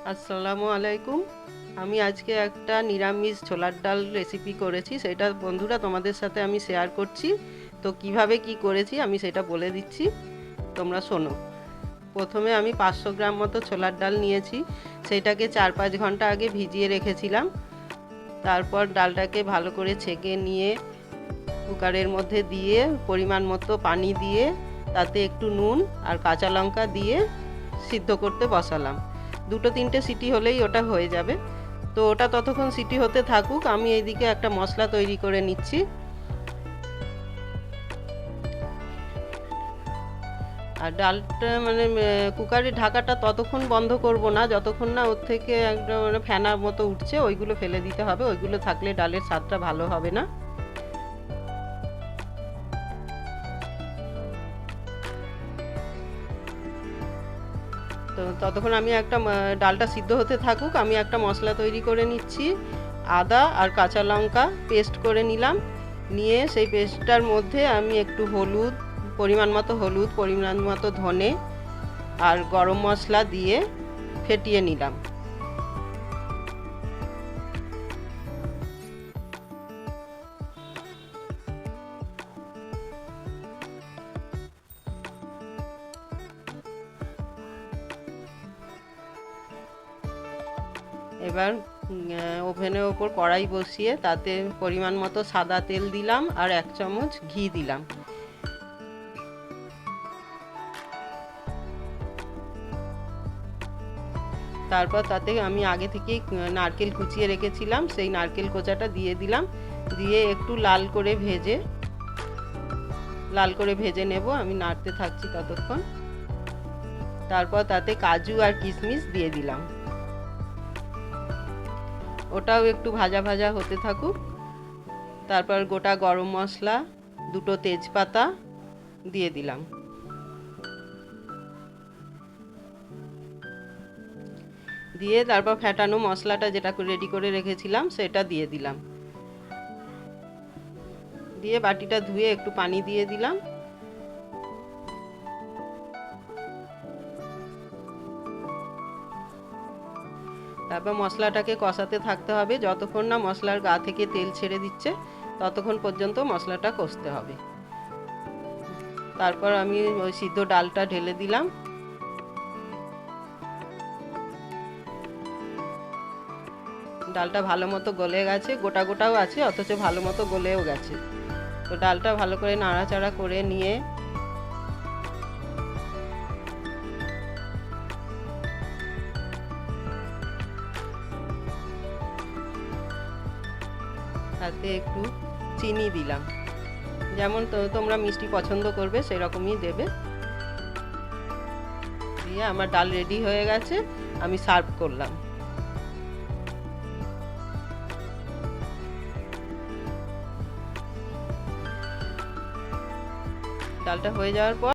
আসসালামু আলাইকুম। আমি আজকে একটা নিরামিষ ছোলার ডাল রেসিপি করেছি, সেটা বন্ধুরা তোমাদের সাথে আমি শেয়ার করছি। তো কিভাবে কি করেছি আমি সেটা বলে দিচ্ছি, তোমরা শোনো। প্রথমে আমি 500 গ্রাম মতো ছোলার ডাল নিয়েছি, সেইটাকে 4-5 ঘন্টা আগে ভিজিয়ে রেখেছিলাম। তারপর ডালটাকে ভালো করে ছেঁকে নিয়ে কুকারের মধ্যে দিয়ে পরিমাণ মতো পানি দিয়ে তাতে একটু নুন আর কাঁচা লঙ্কা দিয়ে সিদ্ধ করতে বসালাম। 2-3টে সিটি হলেই ওটা হয়ে যাবে। তো ওটা ততক্ষণ সিটি হতে থাকুক, আমি এইদিকে একটা মশলা তৈরি করে নিচ্ছি। আর ডালটা মানে কুকারের ঢাকাটা ততক্ষণ বন্ধ করব না যতক্ষণ না ওর থেকে একটা মানে ফেনার মতো উঠছে, ওইগুলো ফেলে দিতে হবে। ওইগুলো থাকলে ডালের স্বাদটা ভালো হবে না। তো ততক্ষণ আমি একটা ডালটা সিদ্ধ হতে থাকুক, আমি একটা মশলা তৈরি করে নিচ্ছি। আদা আর কাঁচা লঙ্কা পেস্ট করে নিলাম। নিয়ে সেই পেস্টটার মধ্যে আমি একটু হলুদ, পরিমাণ মতো ধনে আর গরম মশলা দিয়ে ফেটিয়ে নিলাম। এবার ওভেনের ওপর কড়াই বসিয়ে তাতে পরিমাণ মতো সাদা তেল দিলাম আর 1 চামচ ঘি দিলাম। তারপর তাতে আমি আগে থেকেই নারকেল কুচিয়ে রেখেছিলাম, সেই নারকেল কোচাটা দিয়ে দিলাম। দিয়ে একটু লাল করে ভেজে নেব, আমি নাড়তে থাকছি ততক্ষণ। তারপর তাতে কাজু আর কিশমিশ দিয়ে দিলাম, ওটাও একটু ভাজা ভাজা হতে থাকুক। তারপর গোটা গরম মশলা, 2টো তেজপাতা দিয়ে দিলাম। দিয়ে তারপর ফেটানো মশলাটা যেটা রেডি করে রেখেছিলাম সেটা দিয়ে দিলাম। দিয়ে বাটিটা ধুয়ে একটু পানি দিয়ে দিলাম। তারপর মশলাটাকে কষাতে থাকতে হবে, যতক্ষণ না মশলার গা থেকে তেল ছেড়ে দিচ্ছে ততক্ষণ পর্যন্ত মশলাটা কষতে হবে। তারপর আমি ওই সিদ্ধ ডালটা ঢেলে দিলাম। ডালটা ভালো মতো গলে গেছে, গোটা গোটাও আছে অথচ ভালো মতো গলেও গেছে। তো ডালটা ভালো করে নাড়াচাড়া করে নিয়ে তাতে একটু চিনি দিলাম, যেমন তোমরা মিষ্টি পছন্দ করবে সেরকমই দেবে। দিয়ে আমার ডাল রেডি হয়ে গেছে, আমি সার্ভ করলাম। ডালটা হয়ে যাওয়ার পর